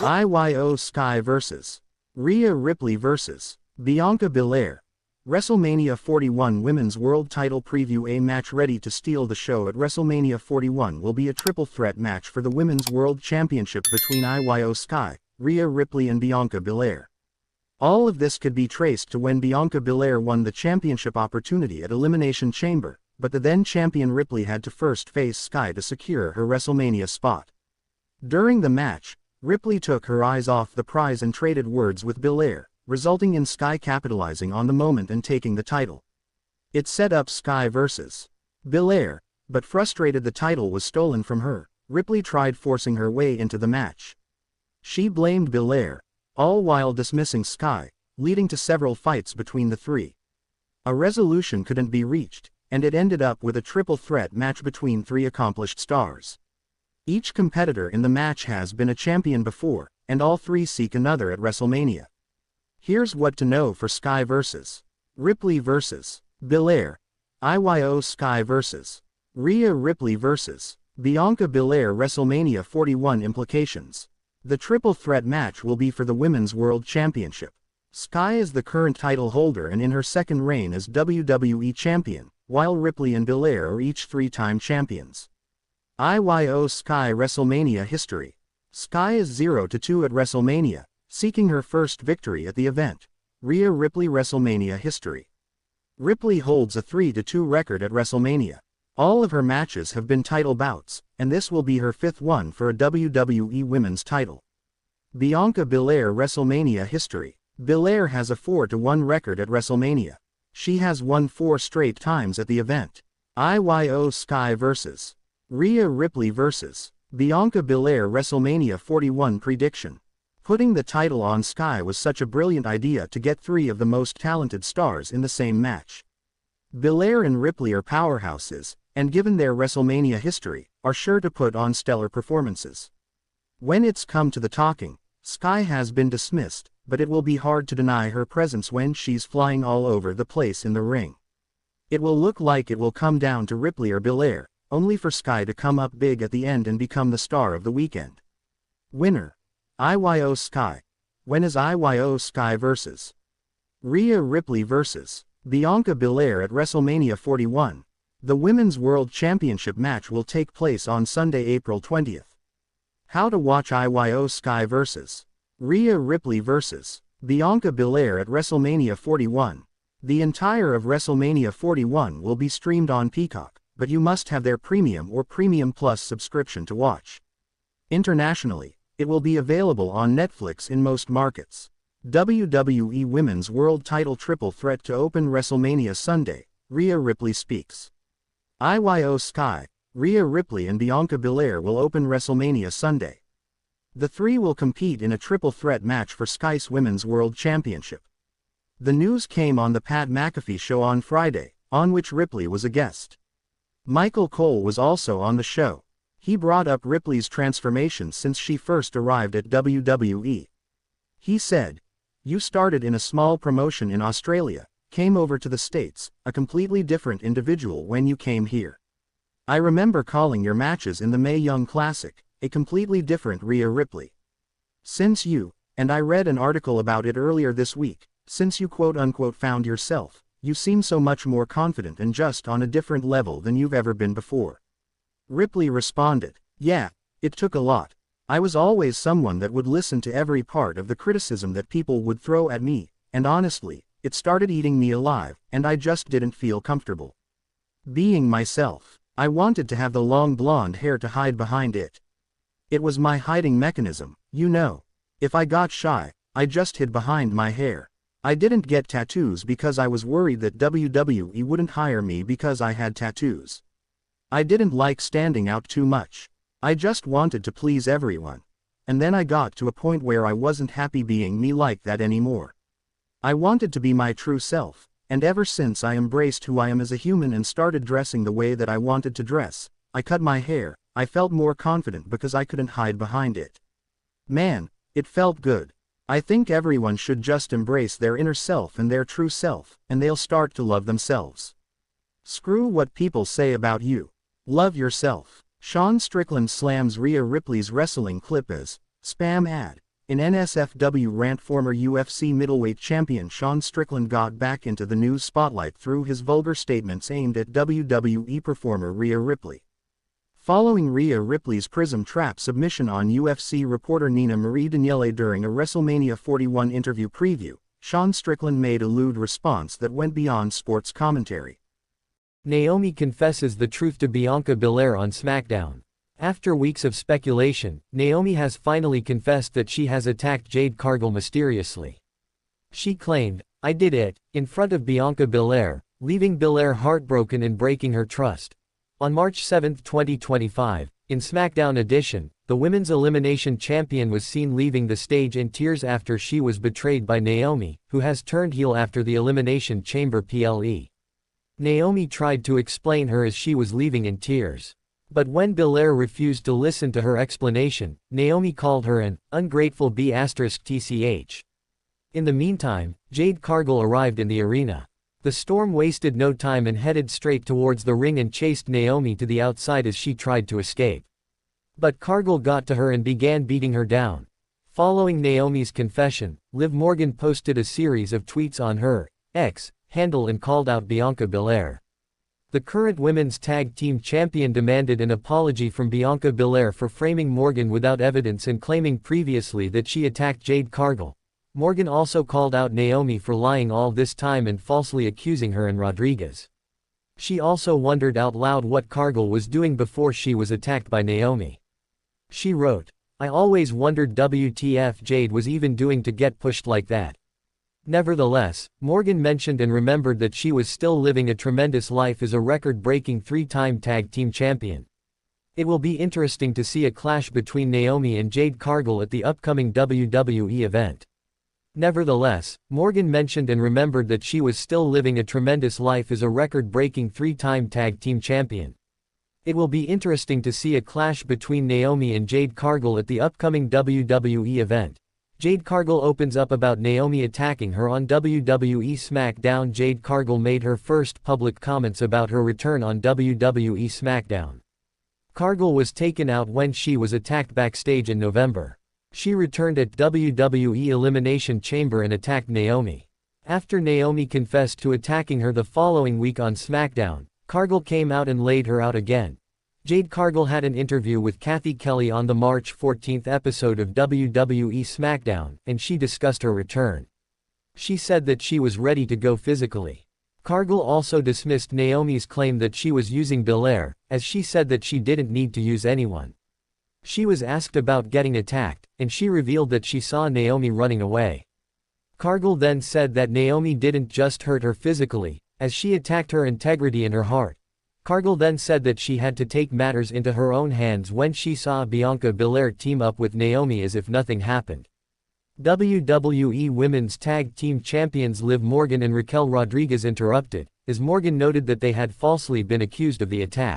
Iyo Sky vs. Rhea Ripley vs. Bianca Belair. WrestleMania 41 Women's World Title Preview. A match ready to steal the show at WrestleMania 41 will be a triple threat match for the Women's World Championship between Iyo Sky, Rhea Ripley and Bianca Belair. All of this could be traced to when Bianca Belair won the championship opportunity at Elimination Chamber, but the then champion Ripley had to first face Sky to secure her WrestleMania spot. During the match, Ripley took her eyes off the prize and traded words with Belair, resulting in Sky capitalizing on the moment and taking the title. It set up Sky vs. Belair, but frustrated the title was stolen from her, Ripley tried forcing her way into the match. She blamed Belair, all while dismissing Sky, leading to several fights between the three. A resolution couldn't be reached, and it ended up with a triple threat match between three accomplished stars. Each competitor in the match has been a champion before, and all three seek another at WrestleMania. Here's what to know for Sky vs. Ripley vs. Belair. Iyo Sky vs. Rhea Ripley vs. Bianca Belair. WrestleMania 41 implications. The triple threat match will be for the Women's World Championship. Sky is the current title holder and in her second reign as WWE Champion, while Ripley and Belair are each three-time champions. Iyo Sky WrestleMania history. Sky is 0-2 at WrestleMania, seeking her first victory at the event. Rhea Ripley WrestleMania history. Ripley holds a 3-2 record at WrestleMania. All of her matches have been title bouts, and this will be her fifth one for a WWE Women's title. Bianca Belair WrestleMania history. Belair has a 4-1 record at WrestleMania. She has won 4 straight times at the event. Iyo Sky vs. Rhea Ripley vs. Bianca Belair. WrestleMania 41 prediction. Putting the title on Sky was such a brilliant idea to get three of the most talented stars in the same match. Belair and Ripley are powerhouses, and given their WrestleMania history, are sure to put on stellar performances. When it's come to the talking, Sky has been dismissed, but it will be hard to deny her presence when she's flying all over the place in the ring. It will look like it will come down to Ripley or Belair, only for Sky to come up big at the end and become the star of the weekend. Winner. Iyo Sky. When is Iyo Sky vs. Rhea Ripley vs. Bianca Belair at WrestleMania 41? The Women's World Championship match will take place on Sunday, April 20th. How to watch Iyo Sky vs. Rhea Ripley vs. Bianca Belair at WrestleMania 41. The entire of WrestleMania 41 will be streamed on Peacock, but you must have their Premium or Premium Plus subscription to watch. Internationally, it will be available on Netflix in most markets. WWE Women's World Title Triple Threat to open WrestleMania Sunday, Rhea Ripley speaks. Iyo Sky, Rhea Ripley and Bianca Belair will open WrestleMania Sunday. The three will compete in a triple threat match for Sky's Women's World Championship. The news came on the Pat McAfee show on Friday, on which Ripley was a guest. Michael Cole was also on the show. He brought up Ripley's transformation since she first arrived at WWE. He said, "You started in a small promotion in Australia, came over to the States, a completely different individual when you came here. I remember calling your matches in the Mae Young Classic, a completely different Rhea Ripley. Since you, and I read an article about it earlier this week, since you quote-unquote found yourself, you seem so much more confident and just on a different level than you've ever been before." Ripley responded, "Yeah, it took a lot. I was always someone that would listen to every part of the criticism that people would throw at me, and honestly, it started eating me alive, and I just didn't feel comfortable being myself. I wanted to have the long blonde hair to hide behind it. It was my hiding mechanism, you know. If I got shy, I just hid behind my hair. I didn't get tattoos because I was worried that WWE wouldn't hire me because I had tattoos. I didn't like standing out too much. I just wanted to please everyone. And then I got to a point where I wasn't happy being me like that anymore. I wanted to be my true self, and ever since I embraced who I am as a human and started dressing the way that I wanted to dress, I cut my hair, I felt more confident because I couldn't hide behind it. Man, it felt good. I think everyone should just embrace their inner self and their true self, and they'll start to love themselves. Screw what people say about you. Love yourself." Shawn Strickland slams Rhea Ripley's wrestling clip as spam ad. In NSFW rant, former UFC middleweight champion Shawn Strickland got back into the news spotlight through his vulgar statements aimed at WWE performer Rhea Ripley. Following Rhea Ripley's Prism Trap submission on UFC reporter Nina Marie Daniele during a WrestleMania 41 interview preview, Shawn Strickland made a lewd response that went beyond sports commentary. Naomi confesses the truth to Bianca Belair on SmackDown. After weeks of speculation, Naomi has finally confessed that she has attacked Jade Cargill mysteriously. She claimed, "I did it," in front of Bianca Belair, leaving Belair heartbroken and breaking her trust. On March 7, 2025, in SmackDown Edition, the Women's Elimination Champion was seen leaving the stage in tears after she was betrayed by Naomi, who has turned heel after the Elimination Chamber PLE. Naomi tried to explain her as she was leaving in tears. But when Belair refused to listen to her explanation, Naomi called her an ungrateful B***tch. In the meantime, Jade Cargill arrived in the arena. The Storm wasted no time and headed straight towards the ring and chased Naomi to the outside as she tried to escape. But Cargill got to her and began beating her down. Following Naomi's confession, Liv Morgan posted a series of tweets on her X handle and called out Bianca Belair. The current Women's Tag Team Champion demanded an apology from Bianca Belair for framing Morgan without evidence and claiming previously that she attacked Jade Cargill. Morgan also called out Naomi for lying all this time and falsely accusing her and Rodriguez. She also wondered out loud what Cargill was doing before she was attacked by Naomi. She wrote, "I always wondered WTF Jade was even doing to get pushed like that." Nevertheless, Morgan mentioned and remembered that she was still living a tremendous life as a record-breaking three-time tag team champion. It will be interesting to see a clash between Naomi and Jade Cargill at the upcoming WWE event. Nevertheless, Morgan mentioned and remembered that she was still living a tremendous life as a record-breaking three-time tag team champion. It will be interesting to see a clash between Naomi and Jade Cargill at the upcoming WWE event. Jade Cargill opens up about Naomi attacking her on WWE SmackDown. Jade Cargill made her first public comments about her return on WWE SmackDown. Cargill was taken out when she was attacked backstage in November. She returned at WWE Elimination Chamber and attacked Naomi. After Naomi confessed to attacking her the following week on SmackDown, Cargill came out and laid her out again. Jade Cargill had an interview with Kathy Kelly on the March 14 episode of WWE SmackDown, and she discussed her return. She said that she was ready to go physically. Cargill also dismissed Naomi's claim that she was using Belair, as she said that she didn't need to use anyone. She was asked about getting attacked, and she revealed that she saw Naomi running away. Cargill then said that Naomi didn't just hurt her physically, as she attacked her integrity and her heart. Cargill then said that she had to take matters into her own hands when she saw Bianca Belair team up with Naomi as if nothing happened. WWE Women's Tag Team Champions Liv Morgan and Raquel Rodriguez interrupted, as Morgan noted that they had falsely been accused of the attack.